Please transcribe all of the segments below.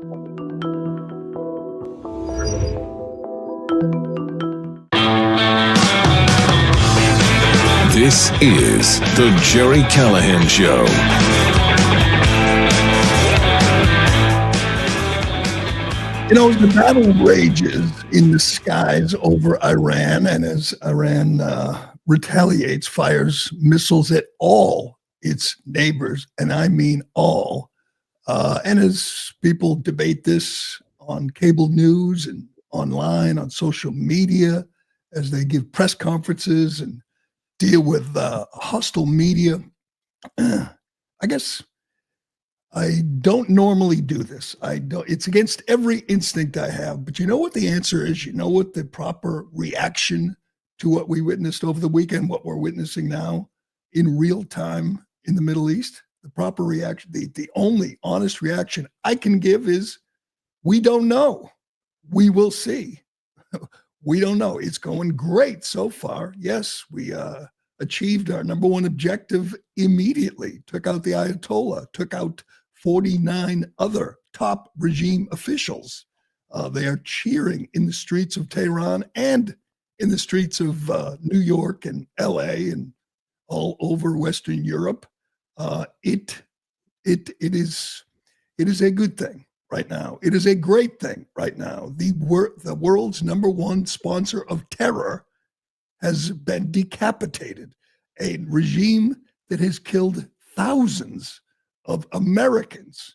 This is the Gerry Callahan Show. You know, as the battle rages in the skies over Iran, and as Iran retaliates, fires missiles at all its neighbors, and I mean all, and as people debate this on cable news and online, on social media, as they give press conferences and deal with hostile media, I guess I don't normally do this. It's against every instinct I have. But you know what the answer is? You know what the proper reaction to what we witnessed over the weekend, what we're witnessing now in real time in the Middle East? The proper reaction, the only honest reaction I can give is, we don't know. We will see. We don't know. It's going great so far. Yes, we achieved our number one objective immediately, took out the Ayatollah, took out 49 other top regime officials. They are cheering in the streets of Tehran and in the streets of New York and LA and all over Western Europe. It is a good thing right now. It is a great thing right now. The world's number one sponsor of terror has been decapitated. A regime that has killed thousands of Americans.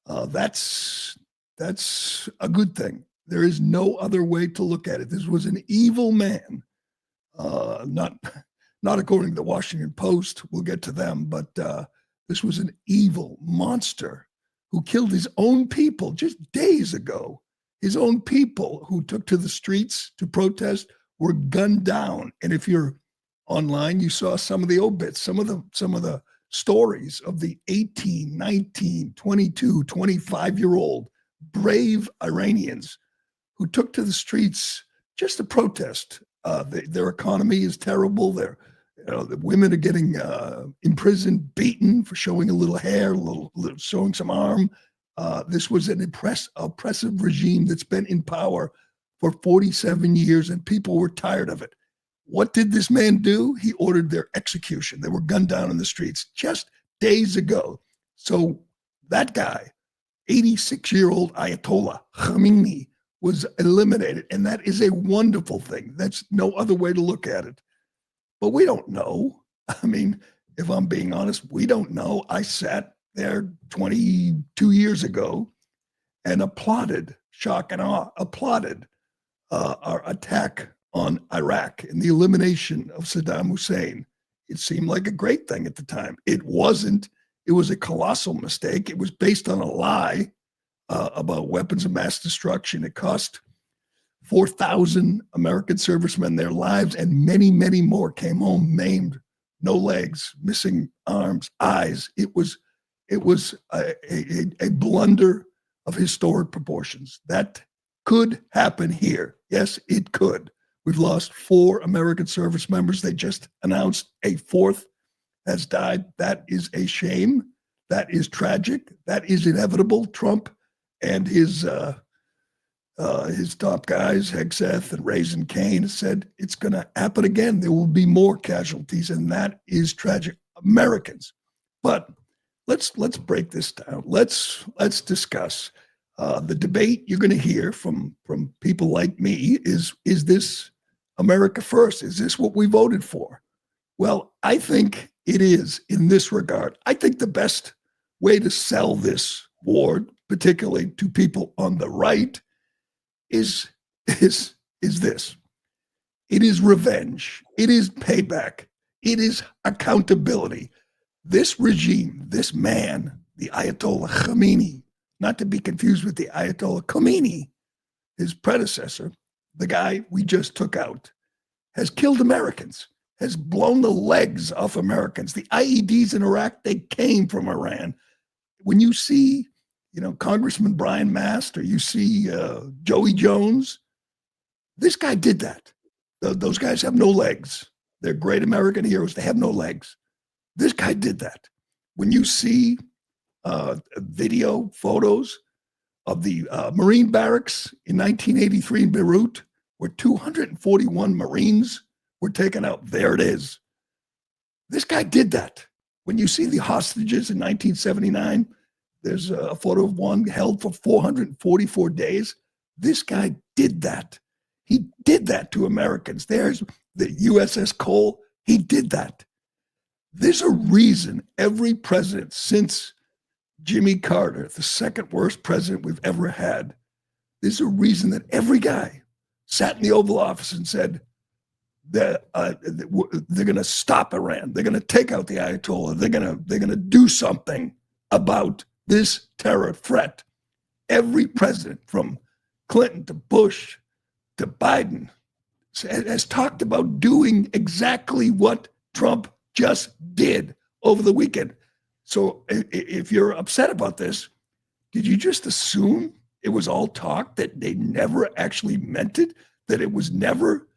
That's a good thing. There is no other way to look at it. This was an evil man, not according to the Washington Post. We'll get to them, but this was an evil monster who killed his own people just days ago. His own people who took to the streets to protest were gunned down. And if you're online, you saw some of the obits, some of the stories of the 18, 19, 22, 25-year-old brave Iranians who took to the streets just to protest. Their economy is terrible. The women are getting imprisoned, beaten for showing a little hair, showing some arm. This was an oppressive regime that's been in power for 47 years, and people were tired of it. What did this man do? He ordered their execution. They were gunned down in the streets just days ago. So that guy, 86-year-old Ayatollah Khamenei, was eliminated. And that is a wonderful thing. That's no other way to look at it. But we don't know. I mean, if I'm being honest, we don't know. I sat there 22 years ago and applauded, shock and awe, applauded our attack on Iraq and the elimination of Saddam Hussein. It seemed like a great thing at the time. It wasn't. It was a colossal mistake. It was based on a lie about weapons of mass destruction. It cost 4,000 American servicemen their lives, and many, many more came home maimed, no legs, missing arms, eyes. It was a blunder of historic proportions. That could happen here. Yes, it could. We've lost 4 American service members. They just announced a 4th has died. That is a shame. That is tragic. That is inevitable. Trump and his top guys, Hegseth and Raisin Kane, said it's going to happen again. There will be more casualties, and that is tragic. Americans. But let's break this down. Let's discuss the debate you're going to hear from people like me. Is this America first? Is this what we voted for? Well, I think it is in this regard. I think the best way to sell this war, particularly to people on the right, is this. It is revenge. It is payback. It is accountability. This regime, this man, the Ayatollah Khamenei, not to be confused with the Ayatollah Khomeini, his predecessor, the guy we just took out, has killed Americans, has blown the legs off Americans. The IEDs in Iraq, they came from Iran. When you see, Congressman Brian Mast, or you see Joey Jones, this guy did that. Those guys have no legs. They're great American heroes. They have no legs. This guy did that. When you see video, photos of the Marine barracks in 1983 in Beirut, where 241 Marines were taken out. There it is. This guy did that. When you see the hostages in 1979, there's a photo of one held for 444 days. This guy did that. He did that to Americans. There's the USS Cole. He did that. There's a reason every president since Jimmy Carter, the second worst president we've ever had, there's a reason that every guy sat in the Oval Office and said that they're going to stop Iran. They're going to take out the Ayatollah. They're going to do something about this terror threat. Every president from Clinton to Bush to Biden has talked about doing exactly what Trump just did over the weekend. So if you're upset about this, did you just assume it was all talk, that they never actually meant it, that it was never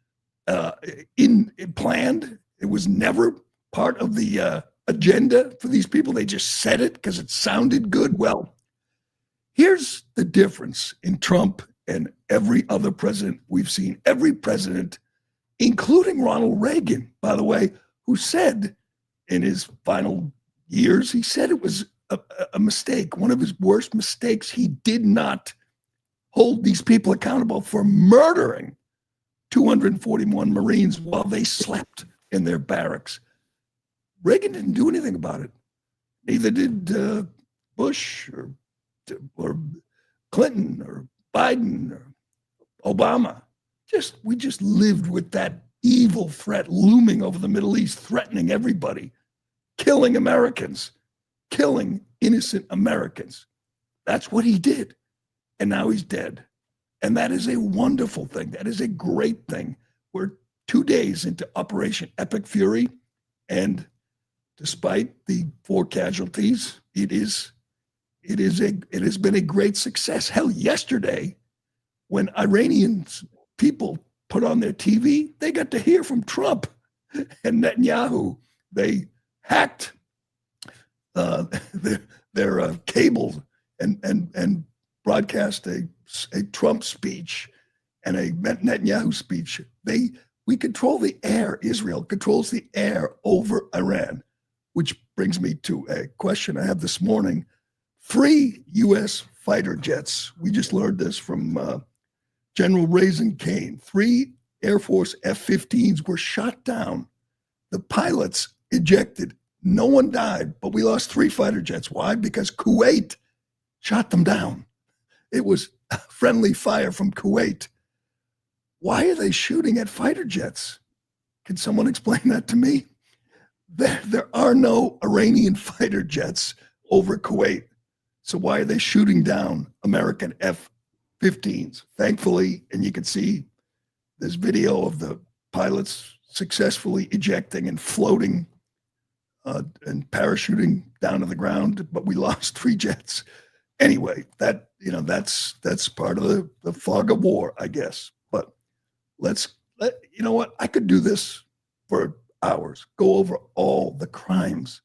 planned? It was never part of the agenda for these people. They just said it because it sounded good. Well, here's the difference in Trump and every other president we've seen. Every president, including Ronald Reagan, by the way, who said in his final years, he said it was a mistake, one of his worst mistakes. He did not hold these people accountable for murdering 241 Marines while they slept in their barracks. Reagan didn't do anything about it. Neither did Bush or Clinton or Biden or Obama. We just lived with that evil threat looming over the Middle East, threatening everybody, killing Americans, killing innocent Americans. That's what he did. And now he's dead. And that is a wonderful thing. That is a great thing. We're 2 days into Operation Epic Fury. And despite the 4 casualties, it has been a great success. Hell, yesterday, when Iranian people put on their TV, they got to hear from Trump and Netanyahu. They hacked their cables and broadcast a Trump speech and a Netanyahu speech. We control the air. Israel controls the air over Iran, which brings me to a question I have this morning. 3 U.S. fighter jets. We just learned this from General Raisin Kane. 3 Air Force F-15s were shot down. The pilots ejected. No one died, but we lost 3 fighter jets. Why? Because Kuwait shot them down. It was friendly fire from Kuwait. Why are they shooting at fighter jets? Can someone explain that to me? There are no Iranian fighter jets over Kuwait. So why are they shooting down American F-15s? Thankfully, and you can see this video of the pilots successfully ejecting and floating and parachuting down to the ground, but we lost 3 jets. Anyway, that's part of the fog of war, I guess. But you know what? I could do this for hours, go over all the crimes,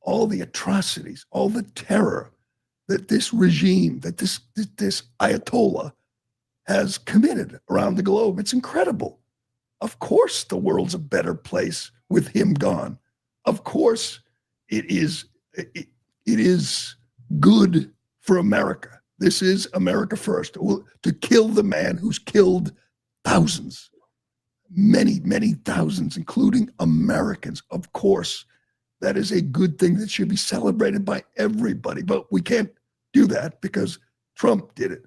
all the atrocities, all the terror that this regime, that this Ayatollah has committed around the globe. It's incredible. Of course, the world's a better place with him gone. Of course, it is good for America. This is America first, to kill the man who's killed thousands, many, many thousands, including Americans. Of course, that is a good thing that should be celebrated by everybody, but we can't do that because Trump did it.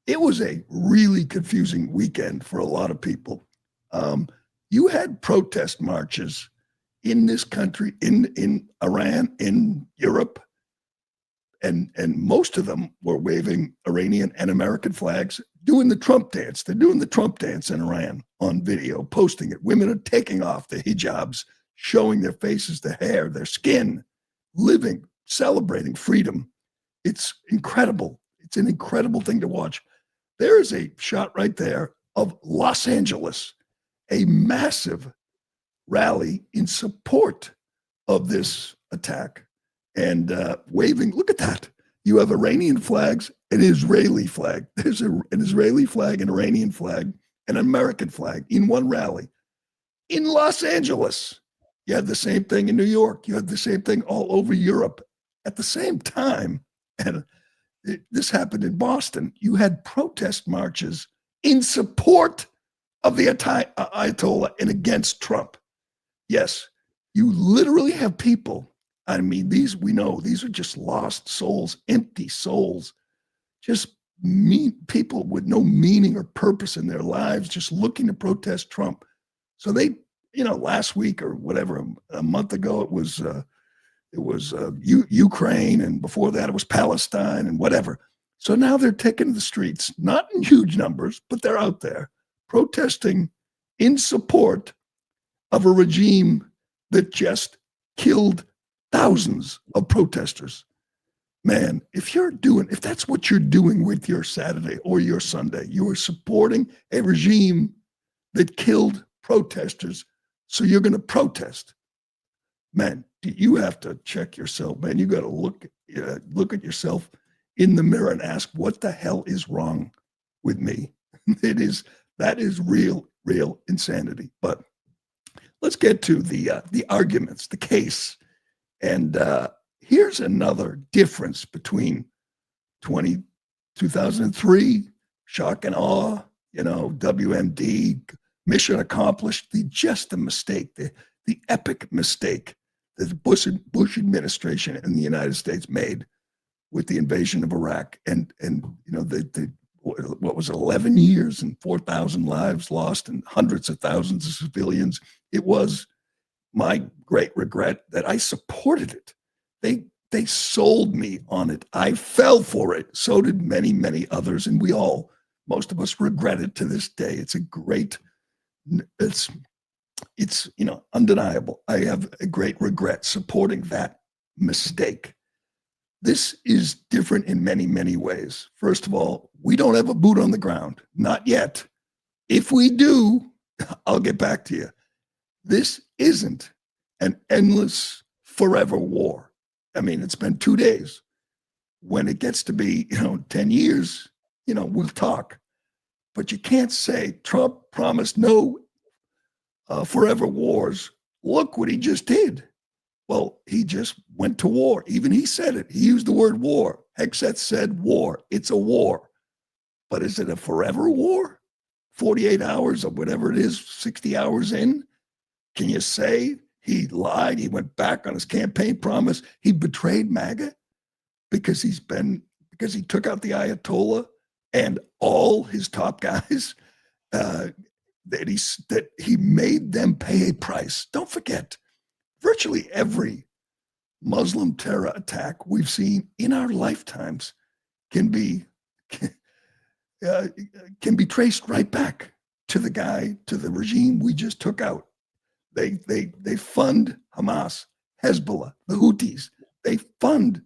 It was a really confusing weekend for a lot of people. You had protest marches in this country, in Iran, in Europe, and most of them were waving Iranian and American flags, doing the Trump dance. They're doing the Trump dance in Iran on video, posting it. Women are taking off their hijabs, showing their faces, their hair, their skin, living, celebrating freedom. It's incredible. It's an incredible thing to watch. There is a shot right there of Los Angeles, a massive rally in support of this attack, and waving. Look at that. You have Iranian flags, an Israeli flag. There's an Israeli flag, an Iranian flag, an American flag in one rally. In Los Angeles, you had the same thing in New York. You had the same thing all over Europe at the same time. And this happened in Boston. You had protest marches in support of the Ayatollah and against Trump. Yes, you literally have people. I mean, we know these are just lost souls, empty souls, just people with no meaning or purpose in their lives, just looking to protest Trump. So they, last week or whatever, a month ago, it was Ukraine, and before that it was Palestine and whatever. So now they're taking the streets, not in huge numbers, but they're out there protesting in support of a regime that just killed thousands of protesters. Man, if that's what you're doing with your Saturday or your Sunday, you are supporting a regime that killed protesters, so you're going to protest. Man, you have to check yourself, man. You got to look at yourself in the mirror and ask, what the hell is wrong with me? That is real insanity. But let's get to the arguments, the case. And here's another difference between 2003, shock and awe, WMD, mission accomplished, the mistake, the epic mistake that the Bush administration and the United States made with the invasion of Iraq, and what was it, 11 years and 4,000 lives lost and hundreds of thousands of civilians. It was my great regret that I supported it. They sold me on it. I fell for it. So did many, many others, and most of us regret it to this day. It's undeniable. I have a great regret supporting that mistake. This is different in many, many ways. First of all, we don't have a boot on the ground. Not yet. If we do, I'll get back to you. This isn't an endless, forever war. I mean, it's been 2 days. When it gets to be, 10 years, we'll talk. But you can't say Trump promised no forever wars. Look what he just did. Well, he just went to war. Even he said it. He used the word war. Hegseth said war. It's a war. But is it a forever war? 48 hours or whatever it is, 60 hours in? Can you say he lied? He went back on his campaign promise. He betrayed MAGA because he took out the Ayatollah and all his top guys, that he made them pay a price. Don't forget, virtually every Muslim terror attack we've seen in our lifetimes can be traced right back to the regime we just took out. They fund Hamas, Hezbollah, the Houthis. They fund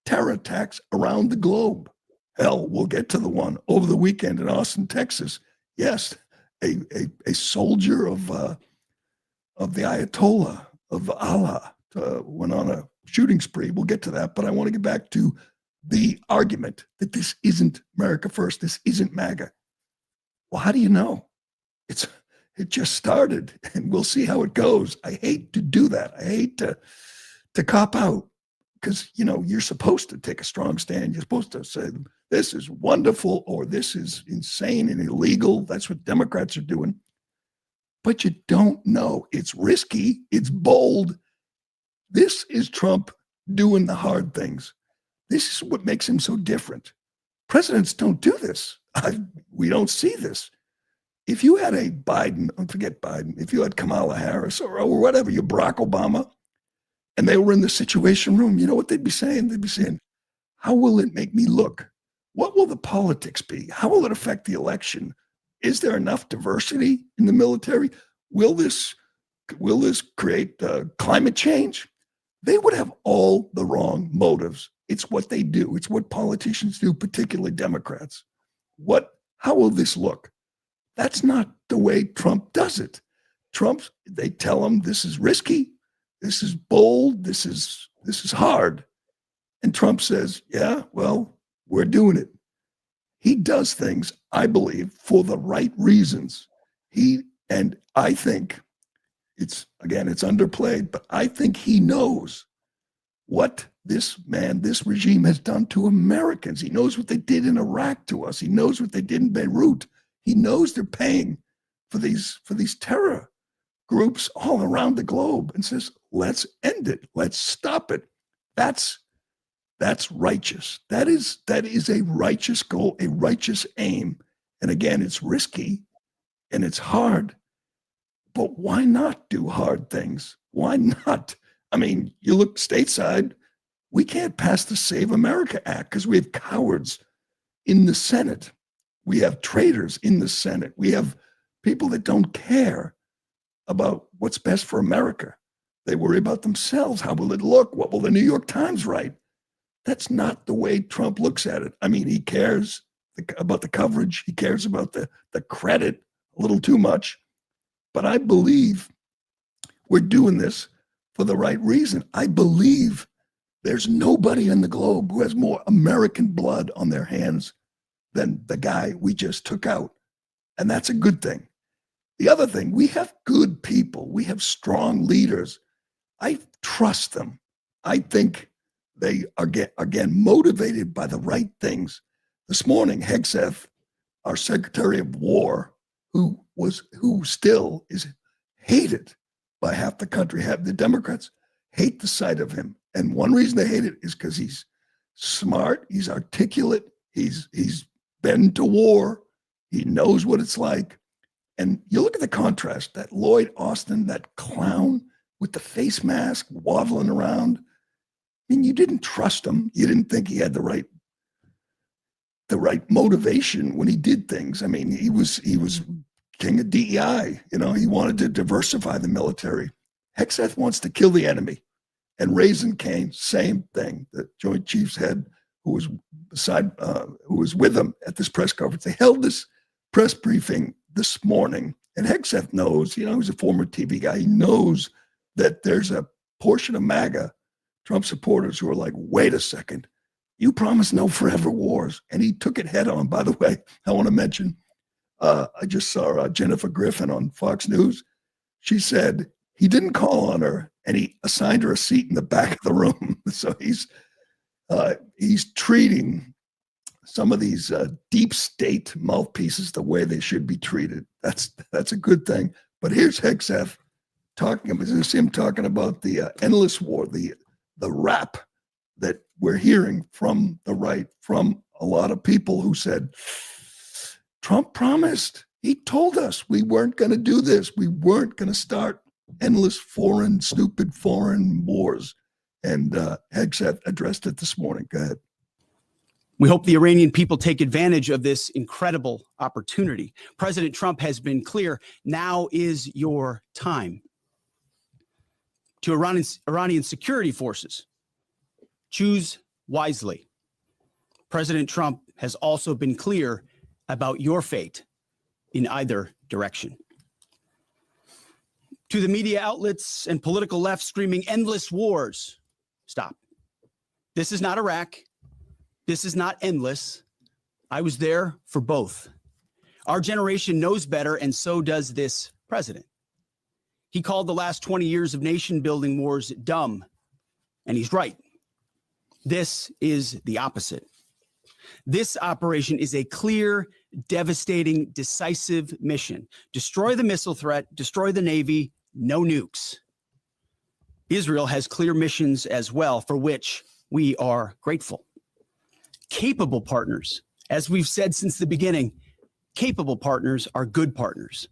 terror attacks around the globe. Hell, we'll get to the one over the weekend in Austin, Texas. Yes, a soldier of the Ayatollah of Allah went on a shooting spree. We'll get to that, but I want to get back to the argument that this isn't America First. This isn't MAGA. Well, how do you know? It just started, and we'll see how it goes. I hate to do that. I hate to cop out because, you're supposed to take a strong stand. You're supposed to say, this is wonderful or this is insane and illegal. That's what Democrats are doing. But you don't know. It's risky. It's bold. This is Trump doing the hard things. This is what makes him so different. Presidents don't do this. We don't see this. If you had a Biden, forget Biden, if you had Kamala Harris or whatever, you Barack Obama, and they were in the Situation Room, you know what they'd be saying? They'd be saying, how will it make me look? What will the politics be? How will it affect the election? Is there enough diversity in the military? Will this create climate change? They would have all the wrong motives. It's what they do. It's what politicians do, particularly Democrats. How will this look? That's not the way Trump does it. They tell him this is risky, this is bold, this is hard. And Trump says, yeah, well, we're doing it. He does things, I believe, for the right reasons. And I think it's underplayed, but I think he knows what this regime has done to Americans. He knows what they did in Iraq to us. He knows what they did in Beirut. He knows they're paying for these terror groups all around the globe, and says, let's end it. Let's stop it. That's righteous. That is a righteous goal, a righteous aim. And again, it's risky and it's hard, but why not do hard things? Why not? I mean, you look stateside, we can't pass the Save America Act because we have cowards in the Senate. We have traitors in the Senate. We have people that don't care about what's best for America. They worry about themselves. How will it look? What will the New York Times write? That's not the way Trump looks at it. I mean, he cares about the coverage. He cares about the credit a little too much. But I believe we're doing this for the right reason. I believe there's nobody in the globe who has more American blood on their hands than the guy we just took out. And that's a good thing. The other thing, we have good people. We have strong leaders. I trust them. I think they are, again, motivated by the right things. This morning, Hegseth, our Secretary of War, who still is hated by half the country, the Democrats hate the sight of him. And one reason they hate it is because he's smart, he's articulate, he's been to war, he knows what it's like. And you look at the contrast, that Lloyd Austin, that clown with the face mask waddling around. I mean, you didn't trust him. You didn't think he had the right motivation when he did things. I mean, he was king of DEI. You know, he wanted to diversify the military. Hegseth wants to kill the enemy. And Raisin Kane, same thing. The Joint Chiefs head, who was with him at this press conference, they held this press briefing this morning. And Hegseth knows, you know, he's a former TV guy. He knows that there's a portion of MAGA, Trump supporters, who are like, wait a second, you promised no forever wars. And he took it head on. By the way, I want to mention, I just saw Jennifer Griffin on Fox News. She said he didn't call on her and he assigned her a seat in the back of the room. So he's treating some of these deep state mouthpieces the way they should be treated. That's a good thing. But here's Hegseth talking about the endless war, the rap that we're hearing from the right, from a lot of people who said, Trump promised, he told us we weren't going to do this. We weren't going to start endless stupid foreign wars. And Hegseth addressed it this morning. Go ahead. We hope the Iranian people take advantage of this incredible opportunity. President Trump has been clear, now is your time. To Iranian security forces, choose wisely. President Trump has also been clear about your fate in either direction. To the media outlets and political left screaming endless wars, stop. This is not Iraq. This is not endless. I was there for both. Our generation knows better, and so does this president. He called the last 20 years of nation-building wars dumb, and he's right. This is the opposite. This operation is a clear, devastating, decisive mission. Destroy the missile threat, destroy the Navy, no nukes. Israel has clear missions as well, for which we are grateful. Capable partners, as we've said since the beginning, capable partners are good partners.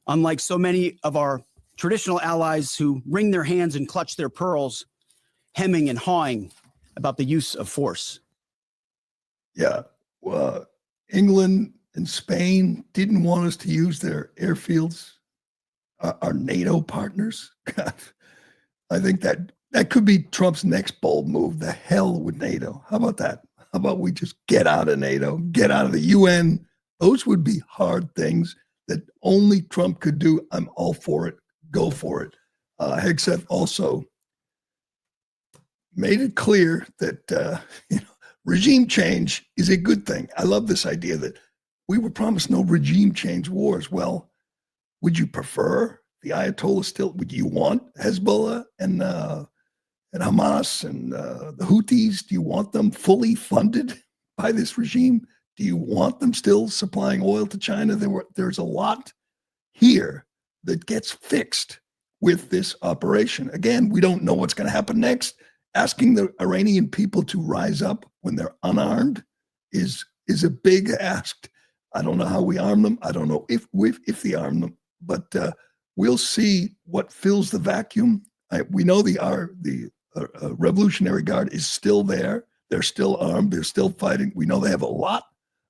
Unlike so many of our traditional allies who wring their hands and clutch their pearls, hemming and hawing about the use of force. Yeah, well, England and Spain didn't want us to use their airfields. Our NATO partners. God, I think that could be Trump's next bold move. The hell with NATO. How about that? How about we just get out of NATO, get out of the UN? Those would be hard things that only Trump could do. I'm all for it. Go for it. Hegseth also made it clear that regime change is a good thing. I love this idea that we were promised no regime change wars. Well, would you prefer the Ayatollah still? Would you want Hezbollah and Hamas and the Houthis? Do you want them fully funded by this regime? Do you want them still supplying oil to China? There's a lot here that gets fixed with this operation. Again, we don't know what's going to happen next. Asking the Iranian people to rise up when they're unarmed is a big ask. I don't know how we arm them. I don't know if we arm them, but we'll see what fills the vacuum. We know the Revolutionary Guard is still there. They're still armed. They're still fighting. We know they have a lot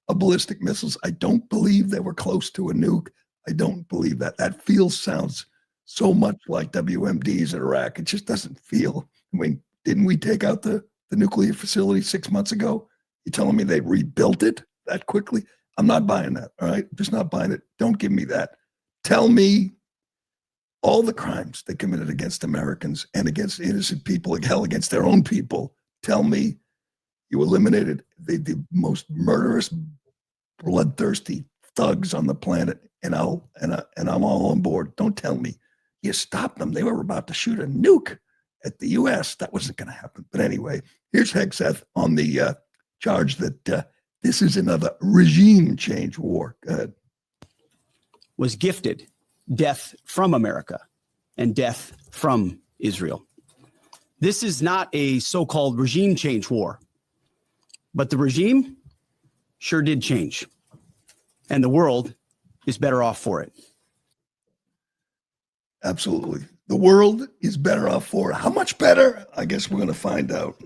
of ballistic missiles. I don't believe they were close to a nuke. I don't believe that. That sounds so much like WMDs in Iraq. It just doesn't feel. I mean, didn't we take out the nuclear facility 6 months ago? You're telling me they rebuilt it that quickly? I'm not buying that, all right? Just not buying it. Don't give me that. Tell me all the crimes they committed against Americans and against innocent people, like hell, against their own people. Tell me you eliminated the most murderous, bloodthirsty thugs on the planet, and I'm all on board. Don't tell me you stopped them. They were about to shoot a nuke at the U.S. That wasn't going to happen. But anyway, here's Hegseth on the charge that this is another regime change war. Go ahead. Was gifted death from America and death from Israel. This is not a so-called regime change war, but the regime sure did change, and the world is better off for it. Absolutely. The world is better off for it. How much better? I guess we're going to find out.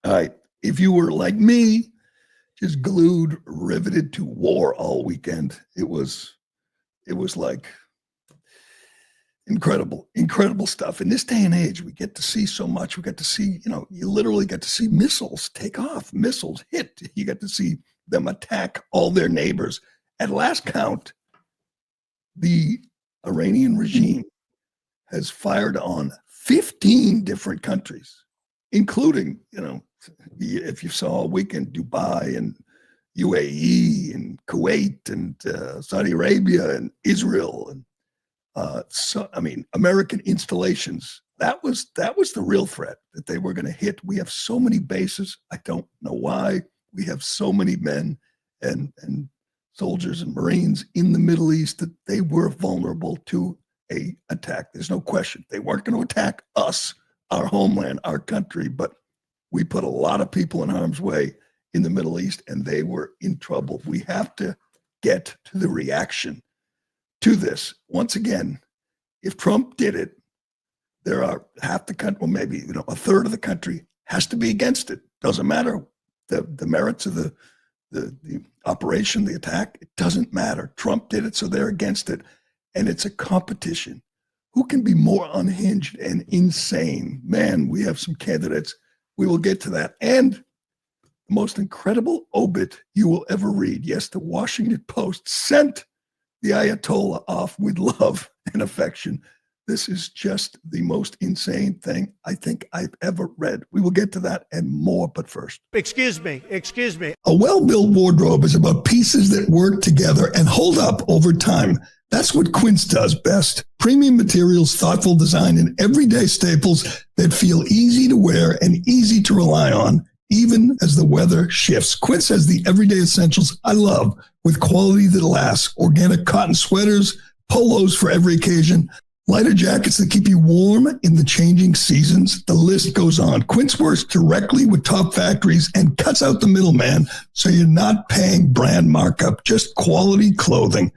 All right. If you were like me, just glued, riveted to war all weekend, it was like incredible stuff. In this day and age, we get to see so much. We get to see, you literally get to see missiles take off, missiles hit. You get to see them attack all their neighbors. At last count, the Iranian regime has fired on 15 different countries, including, if you saw all weekend, Dubai and UAE and Kuwait and Saudi Arabia and Israel and American installations. That was the real threat that they were going to hit. We have so many bases. I don't know why we have so many men and soldiers and Marines in the Middle East that they were vulnerable to a attack. There's no question. They weren't going to attack us, our homeland, our country, but we put a lot of people in harm's way in the Middle East, and they were in trouble. We have to get to the reaction to this. Once again, if Trump did it, there are half the country, well, maybe a third of the country has to be against it. Doesn't matter the merits of the operation, the attack. It doesn't matter. Trump did it, so they're against it. And it's a competition. Who can be more unhinged and insane? Man, we have some candidates. We will get to that. And the most incredible obit you will ever read. Yes, the Washington Post sent the Ayatollah off with love and affection. This is just the most insane thing I think I've ever read. We will get to that and more, but first. Excuse me. A well-built wardrobe is about pieces that work together and hold up over time. That's what Quince does best. Premium materials, thoughtful design, and everyday staples that feel easy to wear and easy to rely on, even as the weather shifts. Quince has the everyday essentials I love with quality that lasts. Organic cotton sweaters, polos for every occasion, lighter jackets that keep you warm in the changing seasons. The list goes on. Quince works directly with top factories and cuts out the middleman, so you're not paying brand markup, just quality clothing.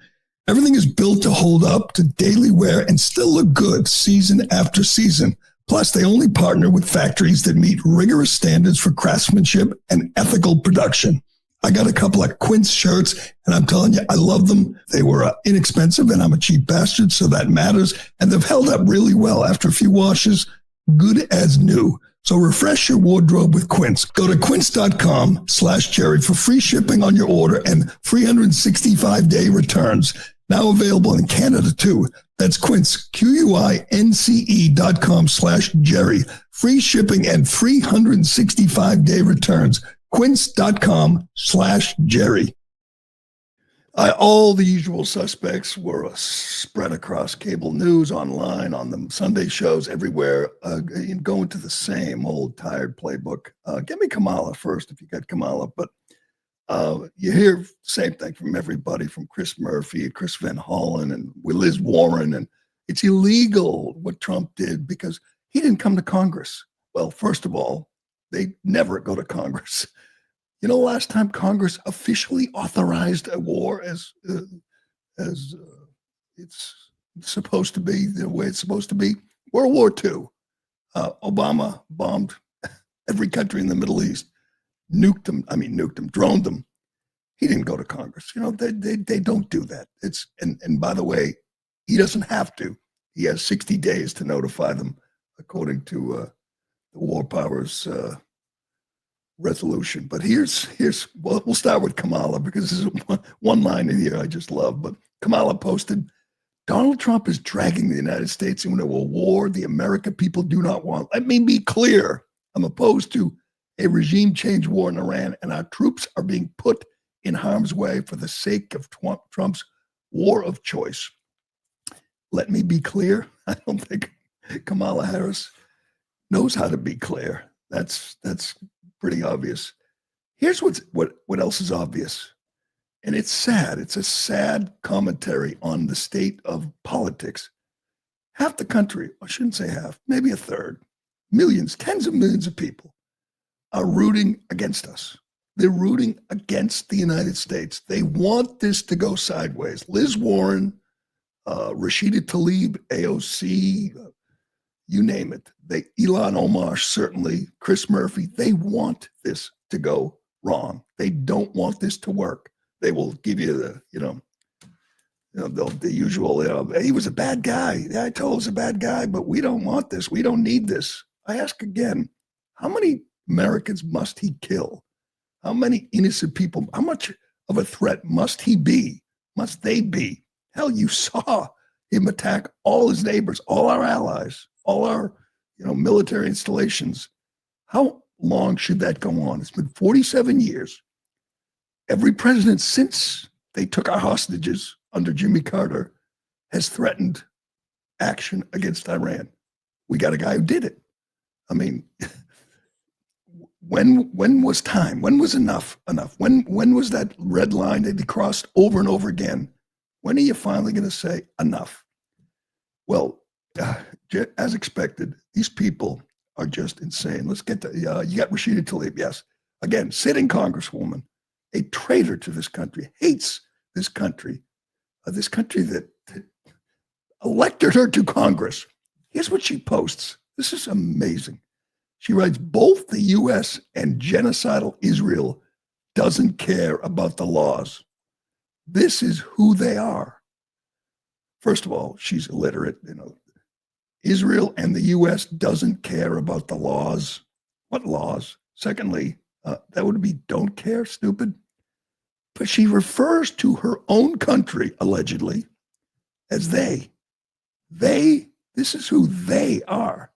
Everything is built to hold up to daily wear and still look good season after season. Plus, they only partner with factories that meet rigorous standards for craftsmanship and ethical production. I got a couple of Quince shirts, and I'm telling you, I love them. They were inexpensive, and I'm a cheap bastard, so that matters. And they've held up really well after a few washes, good as new. So refresh your wardrobe with Quince. Go to quince.com/Jerry for free shipping on your order and 365-day returns. Now available in Canada too. That's Quince, QUINCE.com/Jerry. Free shipping and 365-day returns. Quince.com/Jerry. All the usual suspects were spread across cable news, online, on the Sunday shows, everywhere, going to the same old tired playbook. Give me Kamala first if you got Kamala. But you hear the same thing from everybody, from Chris Murphy, Chris Van Hollen, and Liz Warren. And it's illegal what Trump did because he didn't come to Congress. Well, first of all, they never go to Congress. You know, last time Congress officially authorized a war as it's supposed to be, the way it's supposed to be, World War II. Obama bombed every country in the Middle East, droned them. He didn't go to Congress. You know, they don't do that. And by the way, he doesn't have to. He has 60 days to notify them, according to the War Powers resolution. But we'll start with Kamala, because there's one line in here I just love. But Kamala posted, Donald Trump is dragging the United States into a war the American people do not want. Let me be clear. I'm opposed to a regime change war in Iran, and our troops are being put in harm's way for the sake of Trump's war of choice. Let me be clear. I don't think Kamala Harris knows how to be clear. That's pretty obvious. Here's what else is obvious. And it's sad. It's a sad commentary on the state of politics. Half the country, I shouldn't say half, maybe a third, millions, tens of millions of people are rooting against us. They're rooting against the United States. They want this to go sideways. Liz Warren, Rashida Tlaib, AOC, you name it. Ilhan Omar, certainly, Chris Murphy, they want this to go wrong. They don't want this to work. They will give you the usual, he was a bad guy. Ayatollah was a bad guy, but we don't want this. We don't need this. I ask again, how many Americans must he kill? How many innocent people? How much of a threat must he be? Must they be? Hell, you saw him attack all his neighbors, all our allies, all our military installations. How long should that go on? It's been 47 years. Every president since they took our hostages under Jimmy Carter has threatened action against Iran. We got a guy who did it. I mean, when was time? When was enough? When was that red line that he crossed over and over again? When are you finally going to say enough? Well, as expected, these people are just insane. Let's get to, you got Rashida Tlaib, yes. Again, sitting congresswoman, a traitor to this country, hates this country that elected her to Congress. Here's what she posts. This is amazing. She writes, both the U.S. and genocidal Israel doesn't care about the laws. This is who they are. First of all, she's illiterate. Israel and the U.S. doesn't care about the laws. What laws? Secondly, that would be don't care, stupid. But she refers to her own country, allegedly, as they. They, this is who they are.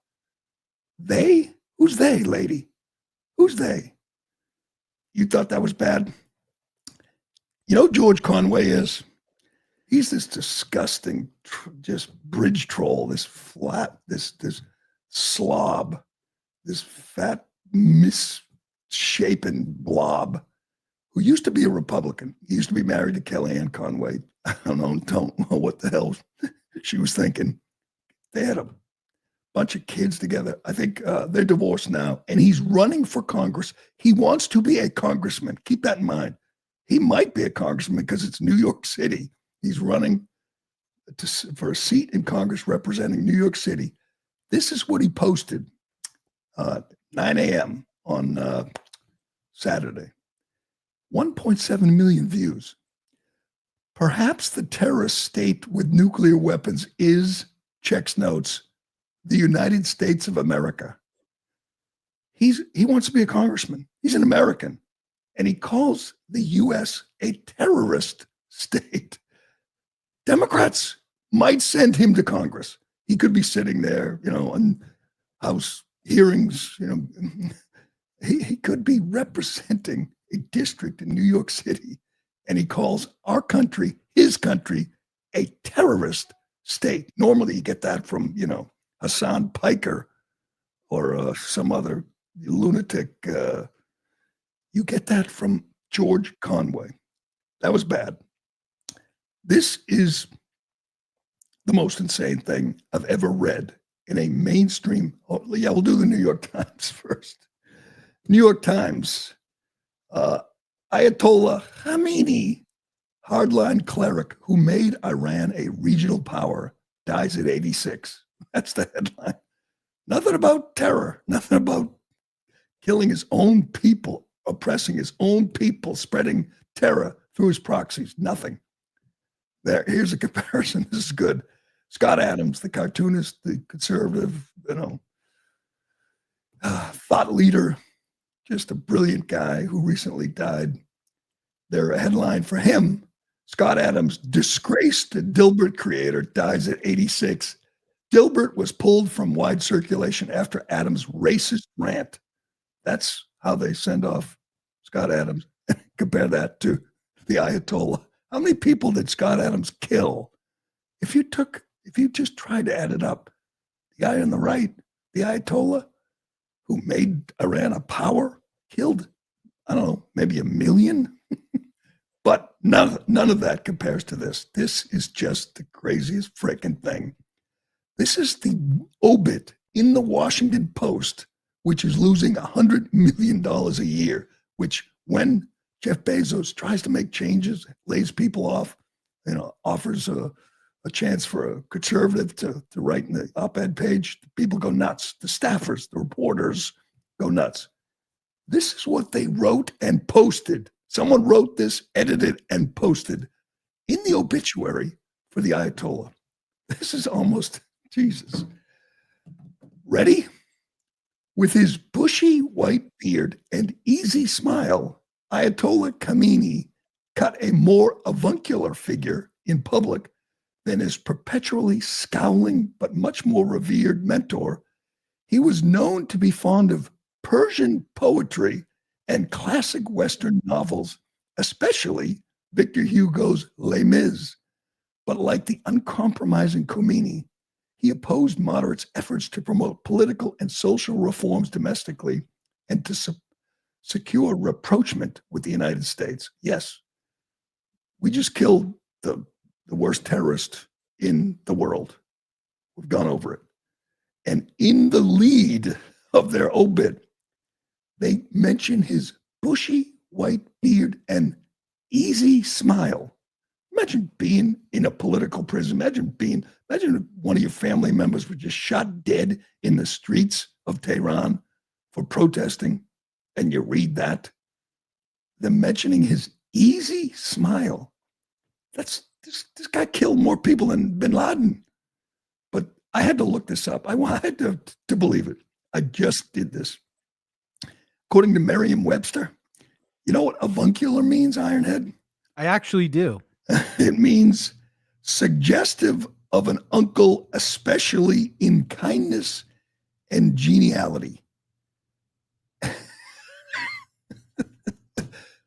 They? Who's they, lady? Who's they? You thought that was bad? You know who George Conway is? He's this disgusting, just bridge troll, this slob, this fat, misshapen blob who used to be a Republican. He used to be married to Kellyanne Conway. I don't know what the hell she was thinking. They had a bunch of kids together. I think they're divorced now, and he's running for Congress. He wants to be a congressman. Keep that in mind. He might be a congressman because it's New York City. He's running for a seat in Congress representing New York City. This is what he posted 9 a.m. on Saturday. 1.7 million views. Perhaps the terrorist state with nuclear weapons is, checks notes, the United States of America. He wants to be a congressman. He's an American. And he calls the U.S. a terrorist state. Democrats might send him to Congress. He could be sitting there, on House hearings, he could be representing a district in New York City, and he calls our country, his country, a terrorist state. Normally you get that from, Hassan Piker or some other lunatic. You get that from George Conway. That was bad. This is the most insane thing I've ever read in a mainstream. We'll do the New York Times first. New York Times, Ayatollah Khamenei, hardline cleric who made Iran a regional power, dies at 86. That's the headline. Nothing about terror, nothing about killing his own people, oppressing his own people, spreading terror through his proxies. Nothing. Here's a comparison. This is good. Scott Adams, the cartoonist, the conservative, thought leader, just a brilliant guy who recently died. Their headline for him, Scott Adams, disgraced Dilbert creator, dies at 86. Dilbert was pulled from wide circulation after Adams' racist rant. That's how they send off Scott Adams. Compare that to the Ayatollah. How many people did Scott Adams kill? If you just tried to add it up, the guy on the right, the Ayatollah, who made Iran a power, killed, I don't know, maybe 1 million. But none of that compares to this. This is just the craziest freaking thing. This is the obit in the Washington Post, which is losing $100 million a year, which when Jeff Bezos tries to make changes, lays people off, offers a chance for a conservative to write in the op-ed page, people go nuts. The staffers, the reporters go nuts. This is what they wrote and posted. Someone wrote this, edited, and posted in the obituary for the Ayatollah. This is almost Jesus. Ready? With his bushy white beard and easy smile, Ayatollah Khamenei cut a more avuncular figure in public than his perpetually scowling but much more revered mentor. He was known to be fond of Persian poetry and classic Western novels, especially Victor Hugo's Les Mis. But like the uncompromising Khomeini, he opposed moderates' efforts to promote political and social reforms domestically and to secure rapprochement with the United States. Yes, we just killed the worst terrorist in the world. We've gone over it. And in the lead of their obit, they mention his bushy white beard and easy smile. Imagine being in a political prison. Imagine one of your family members was just shot dead in the streets of Tehran for protesting, and you read that. Them mentioning his easy smile. This guy killed more people than bin Laden. But I had to look this up. I had to believe it. I just did this. According to Merriam-Webster, you know what avuncular means, Ironhead? I actually do. It means suggestive of an uncle, especially in kindness and geniality.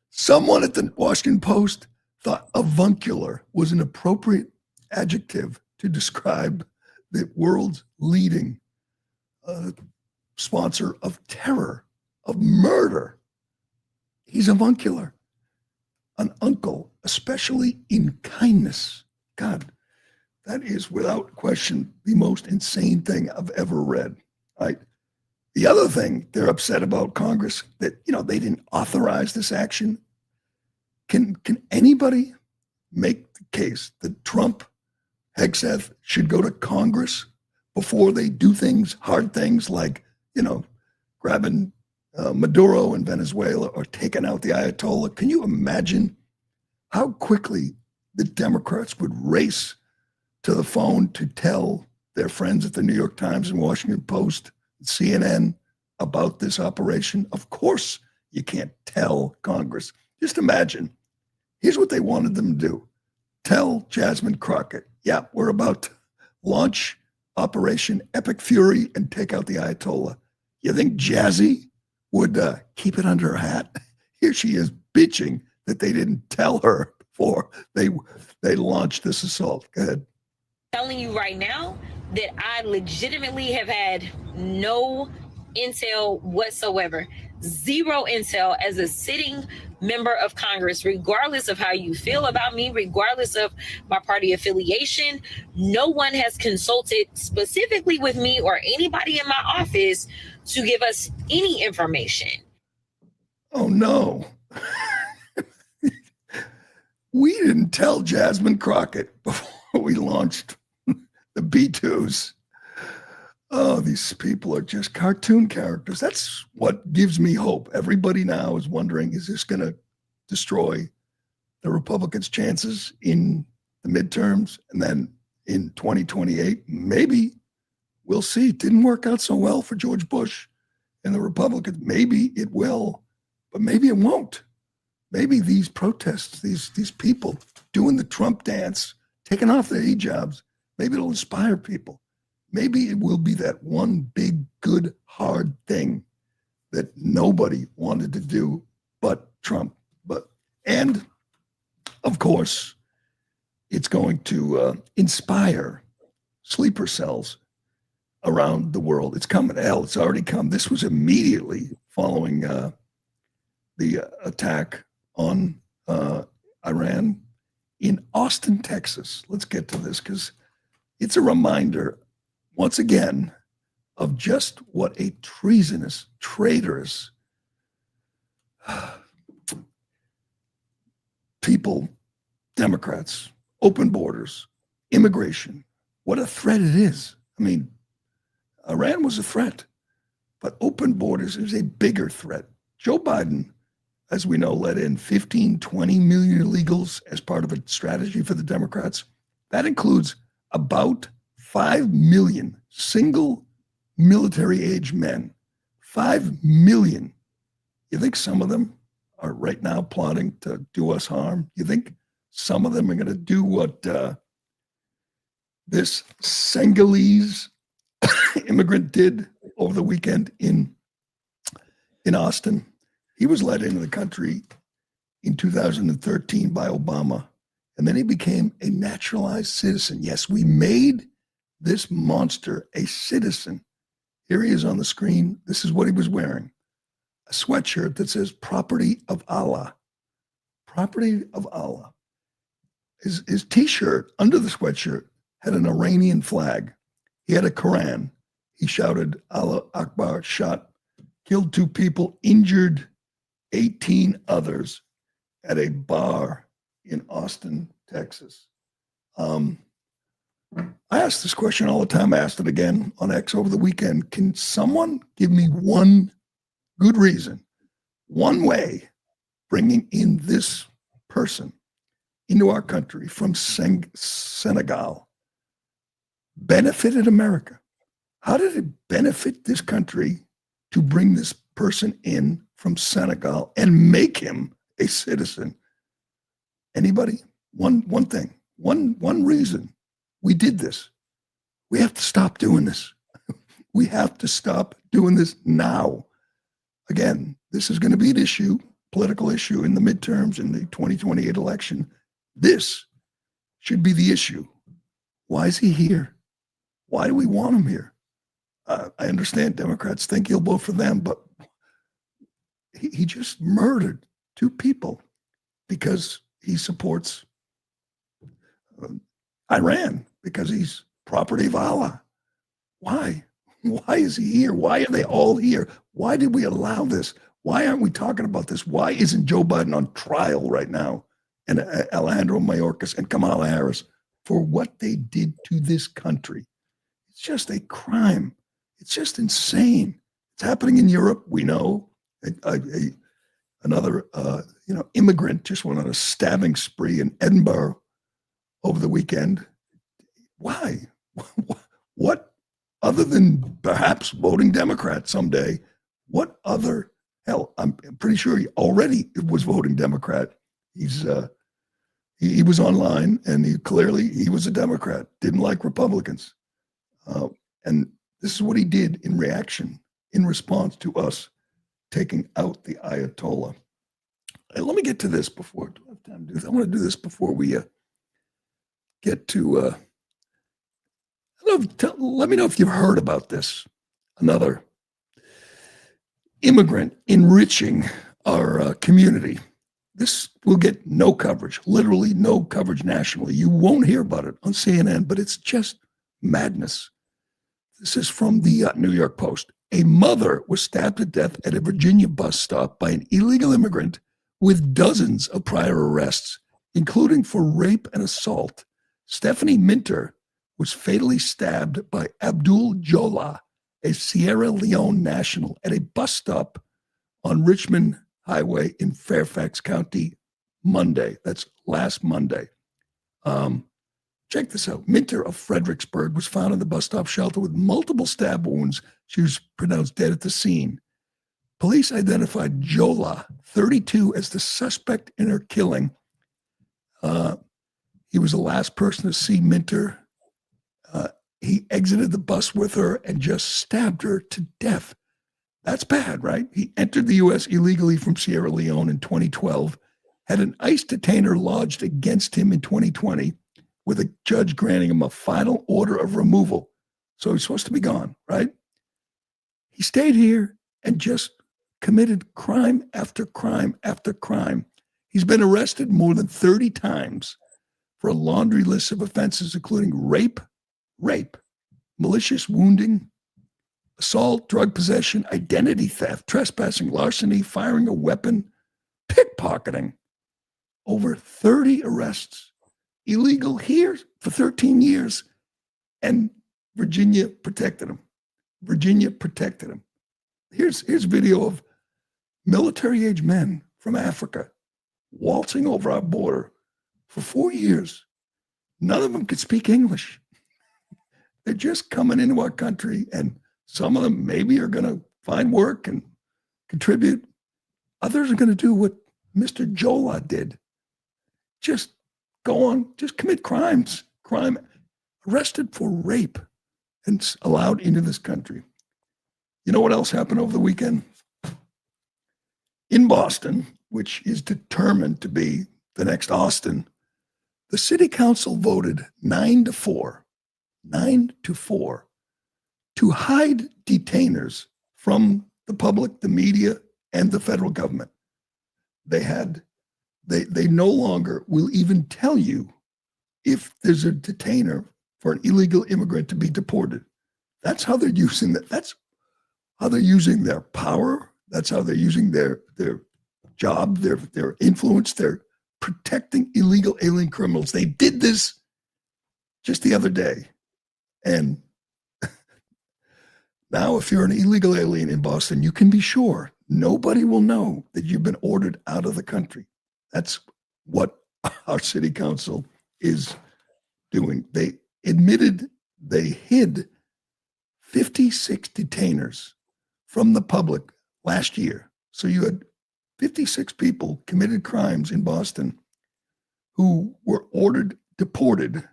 Someone at the Washington Post thought avuncular was an appropriate adjective to describe the world's leading sponsor of terror, of murder. He's avuncular. An uncle, especially in kindness. God, that is without question the most insane thing I've ever read. Right? The other thing they're upset about Congress, that they didn't authorize this action. Can anybody make the case that Trump, Hegseth, should go to Congress before they do things, hard things like, grabbing Maduro in Venezuela or taking out the Ayatollah? Can you imagine how quickly the Democrats would race to the phone to tell their friends at the New York Times and Washington Post, CNN about this operation? Of course, you can't tell Congress. Just imagine. Here's what they wanted them to do. tell Jasmine Crockett, yeah, we're about to launch Operation Epic Fury and take out the Ayatollah. You think Jazzy would keep it under her hat? Here she is bitching that they didn't tell her before they launched this assault. Go ahead. Telling you right now that I legitimately have had no intel whatsoever. Zero intel as a sitting member of Congress, regardless of how you feel about me, regardless of my party affiliation. No one has consulted specifically with me or anybody in my office to give us any information. Oh, no. We didn't tell Jasmine Crockett before we launched the B2s. Oh, these people are just cartoon characters. That's what gives me hope. Everybody now is wondering, is this going to destroy the Republicans' chances in the midterms? And then in 2028, maybe we'll see. It didn't work out so well for George Bush and the Republicans. Maybe it will, but maybe it won't. Maybe these protests, these people doing the Trump dance, taking off their hijabs, maybe it'll inspire people. Maybe it will be that one big, good, hard thing that nobody wanted to do but Trump. And of course, it's going to inspire sleeper cells around the world. It's coming. Hell, it's already come. This was immediately following the attack on Iran in Austin, Texas. Let's get to this because it's a reminder, once again, of just what a treasonous, traitorous people, Democrats, open borders, immigration, what a threat it is. I mean, Iran was a threat, but open borders is a bigger threat. Joe Biden, as we know, let in 15, 20 million illegals as part of a strategy for the Democrats. That includes about 5 million single military-age men. 5 million. You think some of them are right now plotting to do us harm? You think some of them are going to do what this Senegalese immigrant did over the weekend in Austin? He was let into the country in 2013 by Obama, and then he became a naturalized citizen. Yes, we made this monster a citizen. Here he is on the screen. This is what he was wearing. A sweatshirt that says property of Allah. Property of Allah. His t-shirt under the sweatshirt had an Iranian flag. He had a Quran. He shouted, Allah Akbar, shot, killed 2 people, injured 18 others at a bar in Austin, Texas. I ask this question all the time. I asked it again on X over the weekend. Can someone give me one good reason, one way bringing in this person into our country from Senegal benefited America? How did it benefit this country to bring this person in from Senegal and make him a citizen? Anybody? One thing, one reason we did this. We have to stop doing this. We have to stop doing this now. Again, this is going to be an issue, political issue in the midterms in the 2028 election. This should be the issue. Why is he here? Why do we want him here? I understand Democrats think he'll vote for them, but he just murdered 2 people because he supports Iran, because he's property of Allah. Why? Why is he here? Why are they all here? Why did we allow this? Why aren't we talking about this? Why isn't Joe Biden on trial right now? And Alejandro Mayorkas and Kamala Harris for what they did to this country? It's just a crime. It's just insane. It's happening in Europe. We know another immigrant just went on a stabbing spree in Edinburgh over the weekend. Why? What other than perhaps voting Democrat someday? What other hell? I'm pretty sure he already was voting Democrat. He's He was online, and he was a Democrat, didn't like Republicans. And this is what he did in response to us taking out the Ayatollah. Let me get to this before. Do I have time to do this? I want to do this before we get to. Let me know if you've heard about this. Another immigrant enriching our community. This will get no coverage, literally no coverage nationally. You won't hear about it on CNN, but it's just madness. This is from the New York Post. A mother was stabbed to death at a Virginia bus stop by an illegal immigrant with dozens of prior arrests, including for rape and assault. Stephanie Minter was fatally stabbed by Abdul Jola, a Sierra Leone national, at a bus stop on Richmond Highway in Fairfax County Monday. That's last Monday. Check this out. Minter of Fredericksburg was found in the bus stop shelter with multiple stab wounds. She was pronounced dead at the scene. Police identified Jola, 32, as the suspect in her killing. He was the last person to see Minter. He exited the bus with her and just stabbed her to death. That's bad, right? He entered the U.S. illegally from Sierra Leone in 2012, had an ICE detainer lodged against him in 2020, with a judge granting him a final order of removal. So he's supposed to be gone, right? He stayed here and just committed crime after crime after crime. He's been arrested more than 30 times for a laundry list of offenses, including rape, malicious wounding, assault, drug possession, identity theft, trespassing, larceny, firing a weapon, pickpocketing. Over 30 arrests. Illegal here for 13 years. And Virginia protected him. Here's video of military-age men from Africa waltzing over our border for 4 years. None of them could speak English. They're just coming into our country, and some of them maybe are going to find work and contribute. Others are going to do what Mr. Jola did. Just go on, just commit crime, arrested for rape and allowed into this country. You know what else happened over the weekend? In Boston, which is determined to be the next Austin, the city council voted 9-4 to hide detainers from the public, the media, and the federal government. They no longer will even tell you if there's a detainer for an illegal immigrant to be deported. That's how they're using that. That's how they're using their power. That's how they're using their job, their influence. They're protecting illegal alien criminals. They did this just the other day. And now if you're an illegal alien in Boston, you can be sure nobody will know that you've been ordered out of the country. That's what our city council is doing. They admitted they hid 56 detainers from the public last year. So you had 56 people committed crimes in Boston who were deported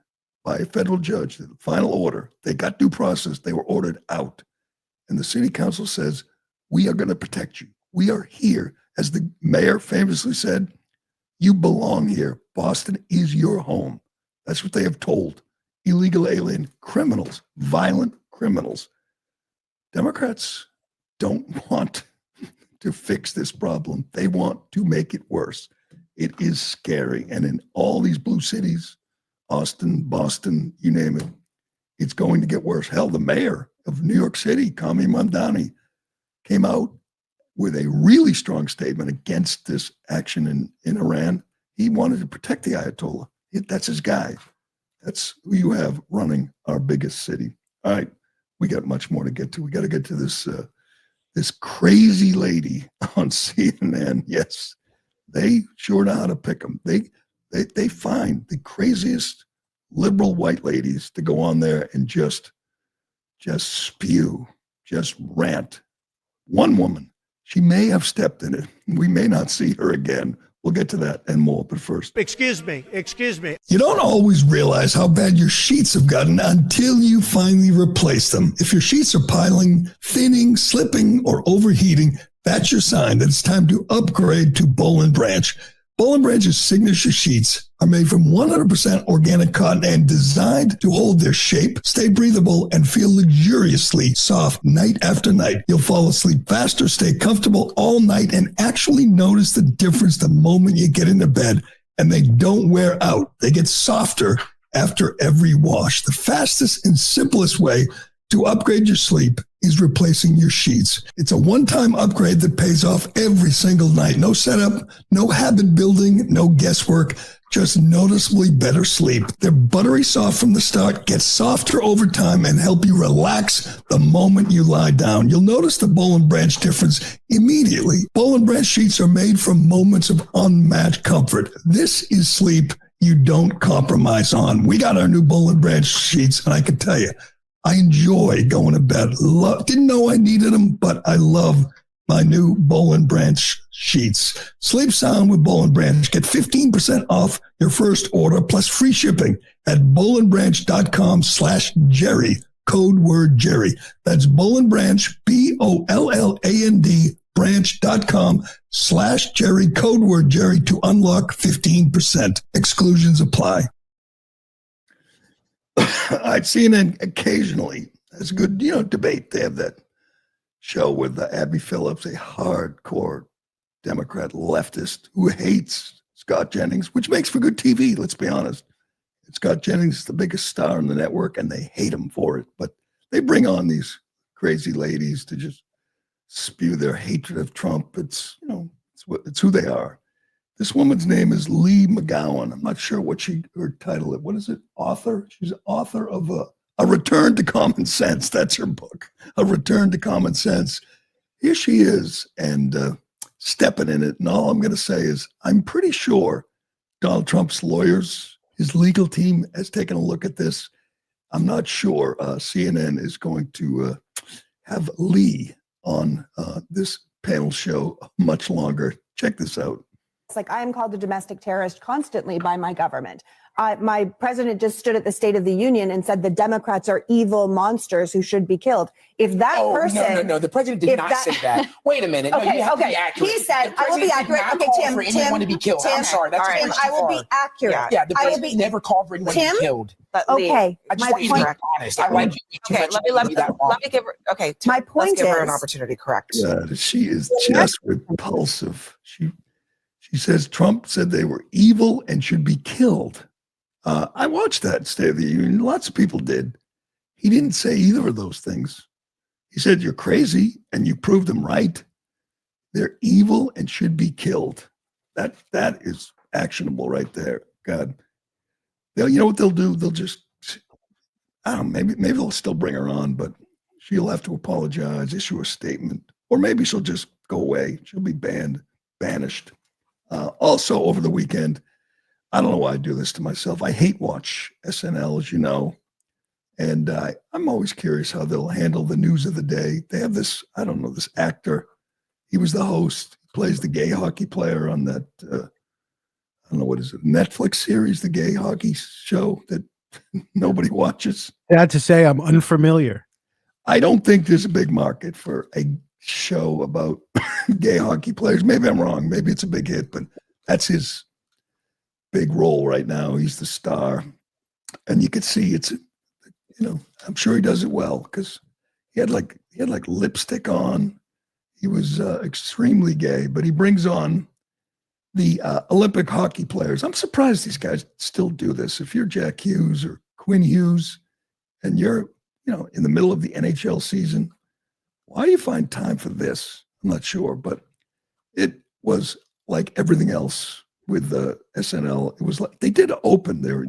by a federal judge. The final order, they got due process, they were ordered out. And the city council says, we are going to protect you. We are here. As the mayor famously said, you belong here. Boston is your home. That's what they have told illegal alien criminals, violent criminals. Democrats don't want to fix this problem. They want to make it worse. It is scary. And in all these blue cities, Austin, Boston, you name it, it's going to get worse. Hell, the mayor of New York City, Kami Mamdani, came out with a really strong statement against this action in Iran. He wanted to protect the Ayatollah. That's his guy. That's who you have running our biggest city. All right, we got much more to get to. We got to get to this crazy lady on CNN. Yes, they sure know how to pick them. They find the craziest liberal white ladies to go on there and just spew, just rant. One woman, she may have stepped in it. We may not see her again. We'll get to that and more, but first. Excuse me. You don't always realize how bad your sheets have gotten until you finally replace them. If your sheets are piling, thinning, slipping, or overheating, that's your sign that it's time to upgrade to Boll & Branch. Boll & Branch's signature sheets are made from 100% organic cotton and designed to hold their shape, stay breathable, and feel luxuriously soft night after night. You'll fall asleep faster, stay comfortable all night, and actually notice the difference the moment you get into bed. And they don't wear out. They get softer after every wash. The fastest and simplest way to upgrade your sleep is replacing your sheets. It's a one-time upgrade that pays off every single night. No setup, no habit building, no guesswork, just noticeably better sleep. They're buttery soft from the start, get softer over time, and help you relax the moment you lie down. You'll notice the Boll & Branch difference immediately. Boll & Branch sheets are made from moments of unmatched comfort. This is sleep you don't compromise on. We got our new Boll & Branch sheets, and I can tell you, I enjoy going to bed. Didn't know I needed them, but I love my new Boll & Branch sheets. Sleep sound with Boll & Branch. Get 15% off your first order plus free shipping at bollandbranch.com/Gerry. Code word Gerry. That's Boll & Branch, BOLLAND, branch.com/Gerry. Code word Gerry to unlock 15%. Exclusions apply. I've seen it occasionally. It's a good, debate. They have that show with Abby Phillips, a hardcore Democrat leftist who hates Scott Jennings, which makes for good TV, let's be honest. Scott Jennings is the biggest star on the network, and they hate him for it. But they bring on these crazy ladies to just spew their hatred of Trump. It's who they are. This woman's name is Lee McGowan. I'm not sure what her title is. What is it? Author? She's author of A Return to Common Sense. That's her book. A Return to Common Sense. Here she is, and stepping in it. And all I'm going to say is I'm pretty sure Donald Trump's lawyers, his legal team, has taken a look at this. I'm not sure CNN is going to have Lee on this panel show much longer. Check this out. It's like I am called a domestic terrorist constantly by my government. My president just stood at the State of the Union and said the Democrats are evil monsters who should be killed. If that person... No. The president did not say that. Wait a minute. Okay, you have to be accurate. He said, I will be accurate. Okay, Tim. For anyone to be killed. I'm sorry. That's Tim, I will be accurate. Yeah, the president never called for anyone to be killed. Okay. I just want you to be honest. I like you. Okay, let me give her. Okay, Tim, my point let's give her is- an opportunity. Correct. Yeah, she is just repulsive. She says Trump said they were evil and should be killed. I watched that State of the Union. Lots of people did. He didn't say either of those things. He said, you're crazy, and you proved them right. They're evil and should be killed. That is actionable right there. God. You know what they'll do? They'll just, I don't know, maybe they'll still bring her on, but she'll have to apologize, issue a statement, or maybe she'll just go away. She'll be banished. Also, over the weekend, I don't know why I do this to myself. I hate watch SNL, as you know. And I'm always curious how they'll handle the news of the day. They have this, this actor. He was the host. He plays the gay hockey player on that, what is it, Netflix series, the gay hockey show that nobody watches. Sad to say, I'm unfamiliar. I don't think there's a big market for a show about gay hockey players. Maybe I'm wrong. Maybe it's a big hit, but that's his big role right now. He's the star. And you could see it's, I'm sure he does it well because he had lipstick on. He was extremely gay, but he brings on the Olympic hockey players. I'm surprised these guys still do this. If you're Jack Hughes or Quinn Hughes and you're, in the middle of the NHL season, why do you find time for this? I'm not sure, but it was like everything else with the SNL. It was like they did open their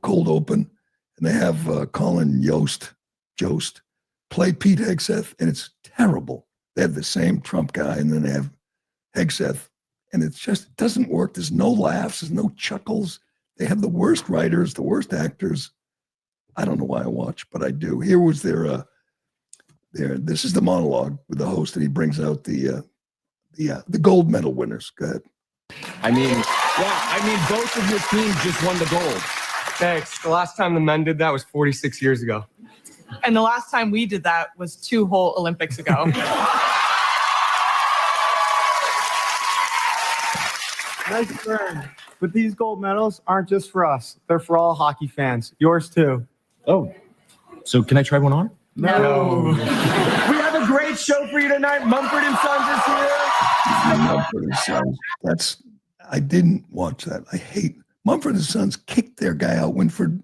cold open, and they have Colin Jost play Pete Hegseth, and it's terrible. They have the same Trump guy, and then they have Hegseth, and it doesn't work. There's no laughs, there's no chuckles. They have the worst writers, the worst actors. I don't know why I watch, but I do. Here was this is the monologue with the host, and he brings out the gold medal winners. Go ahead. Both of your teams just won the gold. Thanks. The last time the men did that was 46 years ago. And the last time we did that was 2 whole Olympics ago. Nice burn. But these gold medals aren't just for us. They're for all hockey fans. Yours too. Oh, so can I try one on? No. We have a great show for you tonight. Mumford and Sons is here. Mumford and Sons. I didn't watch that. I hate Mumford and Sons. Kicked their guy out, Winston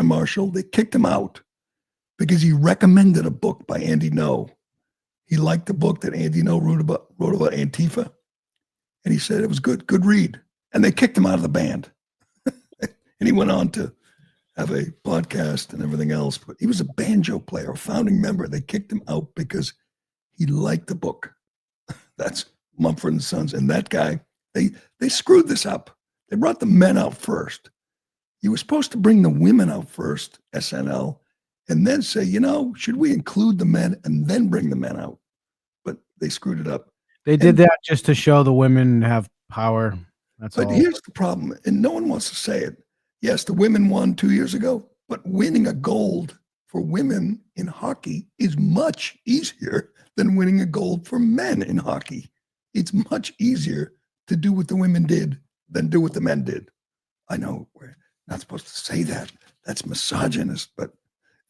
Marshall. They kicked him out because he recommended a book by Andy No. He liked the book that Andy No wrote about Antifa, and he said it was good read. And they kicked him out of the band. And he went on to have a podcast and everything else. But he was a banjo player, a founding member. They kicked him out because he liked the book. That's Mumford and Sons. And that guy, they screwed this up. They brought the men out first. You were supposed to bring the women out first, SNL, and then say, should we include the men and then bring the men out? But they screwed it up. They did that just to show the women have power. That's all. But here's the problem, and no one wants to say it. Yes, the women won 2 years ago, but winning a gold for women in hockey is much easier than winning a gold for men in hockey. It's much easier to do what the women did than do what the men did. I know we're not supposed to say that. That's misogynist, but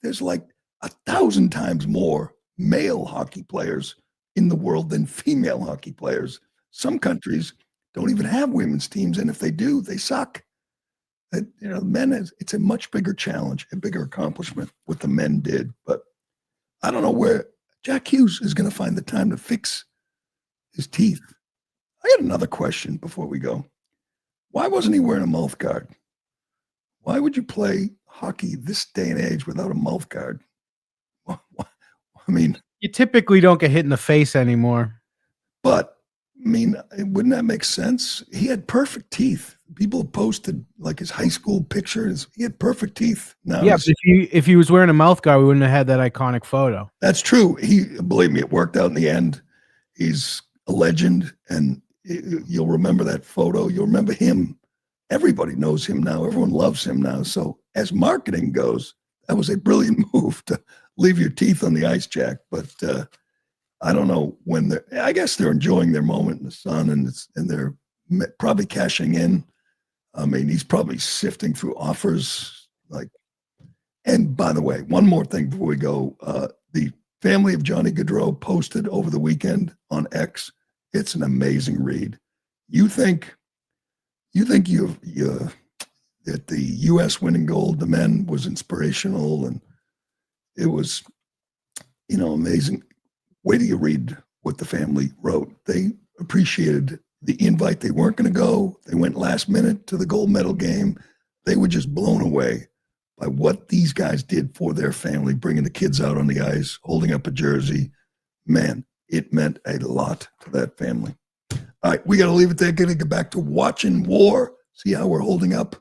there's like 1,000 times more male hockey players in the world than female hockey players. Some countries don't even have women's teams, and if they do, they suck. It's a much bigger challenge, a bigger accomplishment what the men did. But I don't know where Jack Hughes is going to find the time to fix his teeth. I got another question before we go. Why wasn't he wearing a mouth guard? Why would you play hockey this day and age without a mouth guard? I mean, you typically don't get hit in the face anymore. But wouldn't that make sense? He had perfect teeth. People posted like his high school pictures. He had perfect teeth. Now, yeah, but if he was wearing a mouth guard, we wouldn't have had that iconic photo. That's true. Believe me, it worked out in the end. He's a legend, and you'll remember that photo. You'll remember him. Everybody knows him now. Everyone loves him now. So as marketing goes, that was a brilliant move to leave your teeth on the ice, Jack. But I don't know when I guess they're enjoying their moment in the sun, and they're probably cashing in. I mean, he's probably sifting through offers. And by the way, one more thing before we go, the family of Johnny Gaudreau posted over the weekend on X. It's an amazing read. You think that the U.S. winning gold, the men, was inspirational, and it was, amazing. Wait till you read what the family wrote. They appreciated the invite. They weren't going to go. They went last minute to the gold medal game. They were just blown away by what these guys did for their family, bringing the kids out on the ice, holding up a jersey. Man, it meant a lot to that family. All right, we got to leave it there. Going to get back to watching war, see how we're holding up.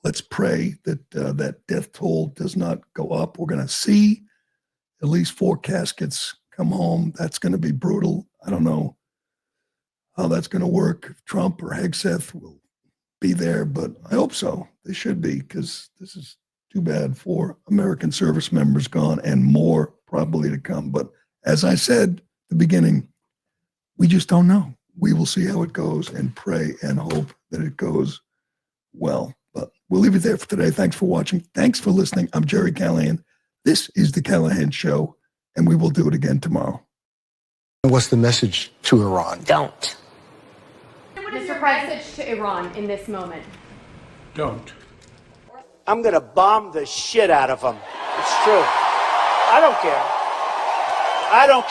Let's pray that that death toll does not go up. We're going to see at least 4 caskets come home. That's going to be brutal. I don't know how that's going to work. If Trump or Hegseth will be there, but I hope so. They should be, because this is too bad for American service members gone, and more probably to come. But as I said at the beginning, we just don't know. We will see how it goes and pray and hope that it goes well. But we'll leave it there for today. Thanks for watching. Thanks for listening. I'm Gerry Callahan. This is the Callahan Show, and we will do it again tomorrow. What's the message to Iran? Don't. What is your message to Iran in this moment? Don't. I'm going to bomb the shit out of them. It's true. I don't care. I don't